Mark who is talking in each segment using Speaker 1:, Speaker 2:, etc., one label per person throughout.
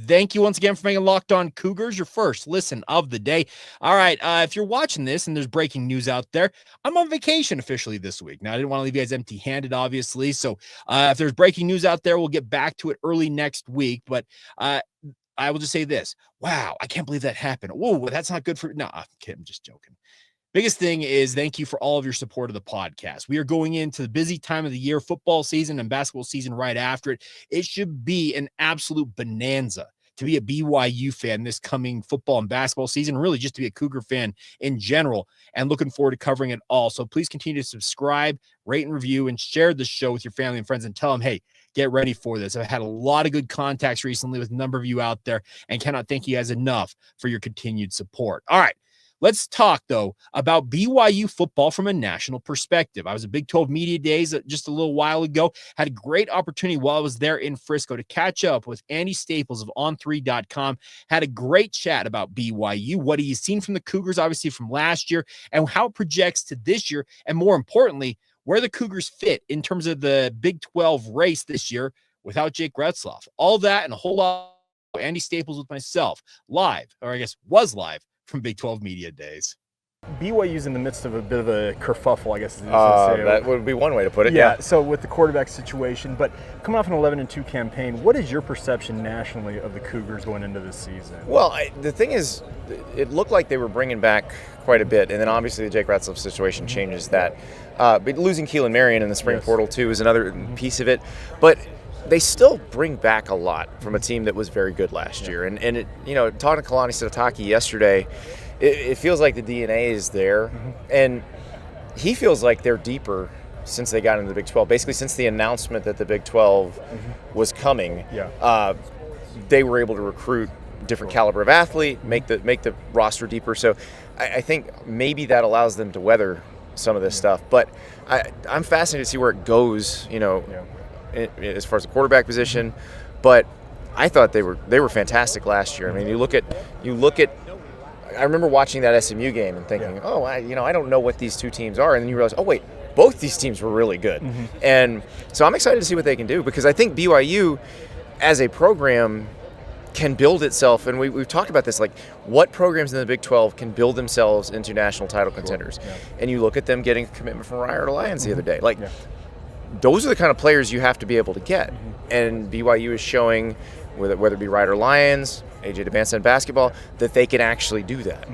Speaker 1: Thank you once again for making Locked On Cougars your first listen of the day. All right, if you're watching this and there's breaking news out there, I'm on vacation officially this week. Now, I didn't want to leave you guys empty-handed, obviously. So if there's breaking news out there, we'll get back to it early next week. But I will just say this. Wow, I can't believe that happened. Whoa, that's not good for... No, I'm kidding. I'm just joking. Biggest thing is thank you for all of your support of the podcast. We are going into the busy time of the year, football season and basketball season right after it. It should be an absolute bonanza to be a BYU fan this coming football and basketball season, really just to be a Cougar fan in general, and looking forward to covering it all. So please continue to subscribe, rate and review, and share the show with your family and friends and tell them, hey, get ready for this. I've had a lot of good contacts recently with a number of you out there and cannot thank you guys enough for your continued support. All right. Let's talk, though, about BYU football from a national perspective. I was at Big 12 Media Days just a little while ago. Had a great opportunity while I was there in Frisco to catch up with Andy Staples of On3.com. Had a great chat about BYU, what he's seen from the Cougars, obviously from last year, and how it projects to this year, and more importantly, where the Cougars fit in terms of the Big 12 race this year without Jake Ratzlaff. All that and a whole lot of Andy Staples with myself, live, or I guess was live, from Big 12 Media Days.
Speaker 2: BYU's in the midst of a bit of a kerfuffle, I guess.
Speaker 3: That would be one way to put it.
Speaker 2: Yeah. So with the quarterback situation, but coming off an 11-2 campaign, what is your perception nationally of the Cougars going into this season?
Speaker 3: Well, the thing is, it looked like they were bringing back quite a bit, and then obviously the Jake Ratzlaff situation changes that. But losing Keelan Marion in the spring portal too is another piece of it. But they still bring back a lot from a team that was very good last year. And it, talking to Kalani Sitake yesterday, it feels like the DNA is there. And he feels like they're deeper since they got into the Big 12. Basically, since the announcement that the Big 12 was coming, they were able to recruit different caliber of athlete, make the roster deeper. So I think maybe that allows them to weather some of this stuff. But I'm fascinated to see where it goes, as far as the quarterback position, but I thought they were fantastic last year. I mean, you look at. I remember watching that SMU game and thinking, I don't know what these two teams are, and then you realize, oh wait, both these teams were really good, and so I'm excited to see what they can do because I think BYU, as a program, can build itself, and we've talked about this, like what programs in the Big 12 can build themselves into national title contenders, and you look at them getting a commitment from Ryder Lions the other day, like. Those are the kind of players you have to be able to get. And BYU is showing, whether it be Ryder Lions, AJ DeBanson in basketball, that they can actually do that.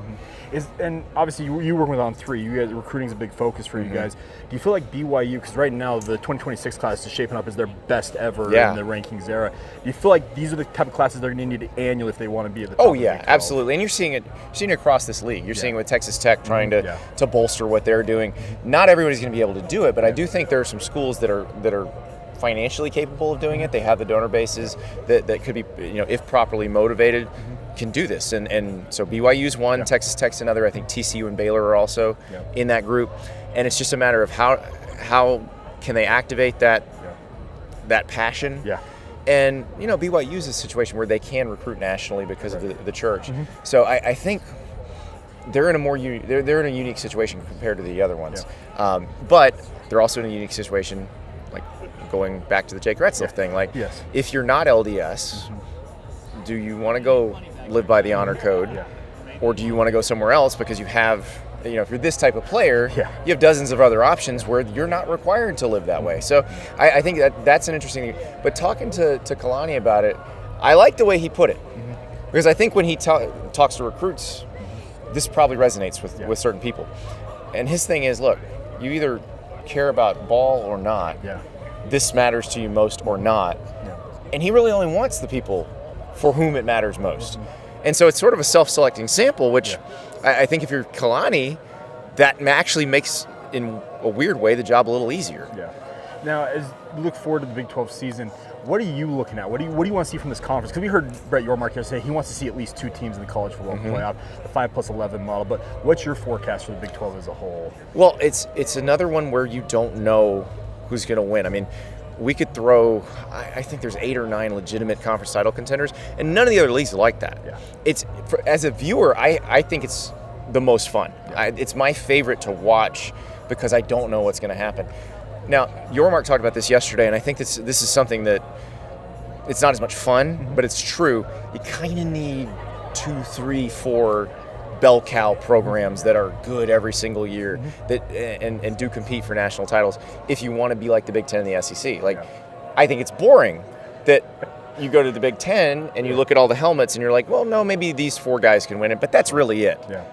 Speaker 2: And obviously you work with On3. You guys, recruiting is a big focus for you guys. Do you feel like BYU, because right now the 2026 class is shaping up as their best ever in the rankings era. Do you feel like these are the type of classes they're going to need annually if they want to be at the top?
Speaker 3: Oh yeah, absolutely. And you're seeing it across this league. You're seeing it with Texas Tech trying to bolster what they're doing. Not everybody's going to be able to do it, but I do think there are some schools that are financially capable of doing it. They have the donor bases that could be, if properly motivated, can do this. And so BYU's one, Texas Tech's another. I think TCU and Baylor are also in that group. And it's just a matter of how can they activate that passion. And BYU's a situation where they can recruit nationally because of the church. So I think they're in a they're in a unique situation compared to the other ones. But they're also in a unique situation, like going back to the Jake Ratzlaff thing. Like if you're not LDS, do you want to go live by the honor code, or do you want to go somewhere else because you have, if you're this type of player, you have dozens of other options where you're not required to live that way. So I think that's an interesting thing. But talking to Kalani about it, I like the way he put it, because I think when he talks to recruits, this probably resonates with certain people. And his thing is, look, you either care about ball or not. This matters to you most or not. And he really only wants the people for whom it matters most. And so it's sort of a self-selecting sample, which I think if you're Kalani, that actually makes, in a weird way, the job a little easier.
Speaker 2: Now, as you look forward to the Big 12 season, what are you looking at? What do you want to see from this conference? Because we heard Brett Yormark say he wants to see at least two teams in the college football playoff, the 5+11 model. But what's your forecast for the Big 12 as a whole?
Speaker 3: Well, it's another one where you don't know who's going to win. I mean, we could throw, I think there's 8 or 9 legitimate conference title contenders, and none of the other leagues are like that. It's, as a viewer, I think it's the most fun. It's my favorite to watch because I don't know what's going to happen. Now, Yormark talked about this yesterday, and I think this is something that it's not as much fun, but it's true. You kind of need 2, 3, 4 bell cow programs that are good every single year that and do compete for national titles if you want to be like the Big Ten and the SEC. Like, I think it's boring that you go to the Big Ten and you look at all the helmets and you're like, well, no, maybe these 4 guys can win it, but that's really it.
Speaker 2: Yeah.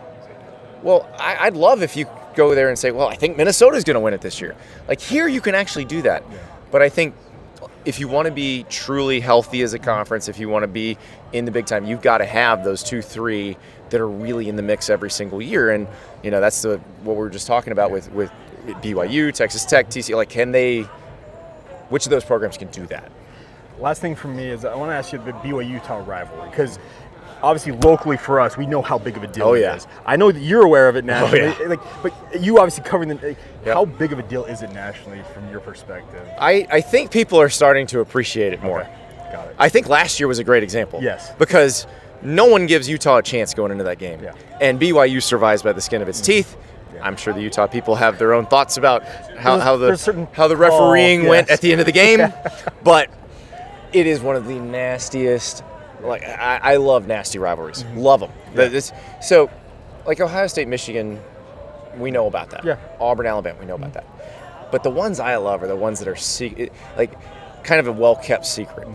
Speaker 3: Well, I'd love if you go there and say, well, I think Minnesota's going to win it this year. Like, here you can actually do that. Yeah. But I think if you want to be truly healthy as a conference, if you want to be in the big time, you've got to have those 2, 3 that are really in the mix every single year. And, you know, that's what we were just talking about with BYU, Texas Tech, TCU. Like, which of those programs can do that?
Speaker 2: Last thing for me is I want to ask you the BYU-Utah rivalry, because obviously locally for us, we know how big of a deal it is. I know that you're aware of it nationally, but you obviously covering how big of a deal is it nationally from your perspective?
Speaker 3: I think people are starting to appreciate it more.
Speaker 2: Okay. Got it.
Speaker 3: I think last year was a great example.
Speaker 2: Yes.
Speaker 3: Because no one gives Utah a chance going into that game. Yeah. And BYU survives by the skin of its teeth. Yeah. I'm sure the Utah people have their own thoughts about how the refereeing went at the end of the game. But it is one of the nastiest. Like, I love nasty rivalries. Love them. Yeah. So, like Ohio State, Michigan, we know about that.
Speaker 2: Yeah.
Speaker 3: Auburn, Alabama, we know about that. But the ones I love are the ones that are kind of a well-kept secret.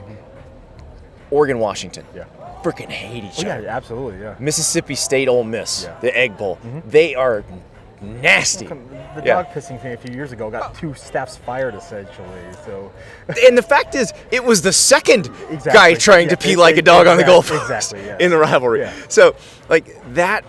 Speaker 3: Oregon, Washington. Yeah. Freaking hate each other.
Speaker 2: Yeah, absolutely, yeah.
Speaker 3: Mississippi State, Ole Miss, the Egg Bowl. They are nasty.
Speaker 2: The dog pissing thing a few years ago got 2 staffs fired, essentially. So,
Speaker 3: and the fact is, it was the second guy trying to pee like a dog on the goalpost in the rivalry. Yeah. So, like, that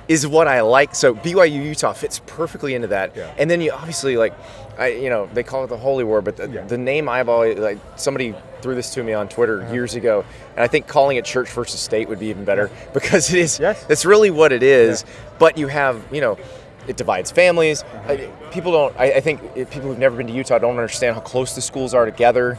Speaker 3: is what I like. So BYU-Utah fits perfectly into that. Yeah. And then you obviously, like, they call it the Holy War, but the name I've always, like, somebody threw this to me on Twitter years ago, and I think calling it Church versus State would be even better because it is. That's really what it is. Yeah. But you have, it divides families. People don't. I think people who've never been to Utah don't understand how close the schools are together.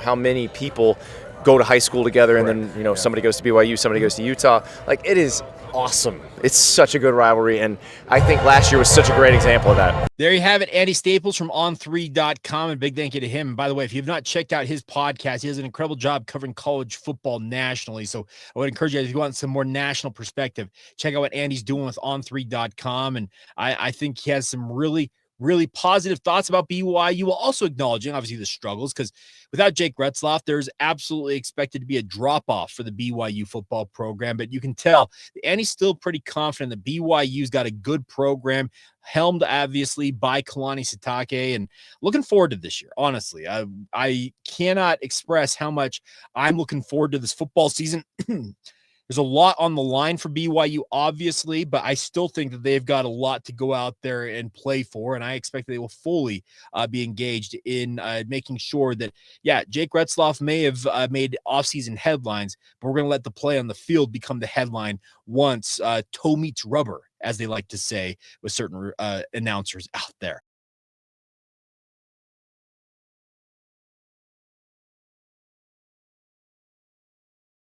Speaker 3: How many people go to high school together, and then somebody goes to BYU, somebody goes to Utah. Like, it is awesome. It's such a good rivalry, and I think last year was such a great example of that.
Speaker 1: There you have it, Andy Staples from on3.com, and big thank you to him. And by the way, if you've not checked out his podcast, he does an incredible job covering college football nationally. So I would encourage you, if you want some more national perspective, check out what Andy's doing with on3.com. And I think he has some really positive thoughts about BYU, while also acknowledging, obviously, the struggles, because without Jake Ratzlaff, there's absolutely expected to be a drop-off for the BYU football program. But you can tell Andy's still pretty confident that BYU's got a good program, helmed, obviously, by Kalani Sitake, and looking forward to this year, honestly. I cannot express how much I'm looking forward to this football season. There's a lot on the line for BYU, obviously, but I still think that they've got a lot to go out there and play for, and I expect they will fully be engaged in making sure that, Jake Ratzlaff may have made offseason headlines, but we're going to let the play on the field become the headline once toe meets rubber, as they like to say with certain announcers out there.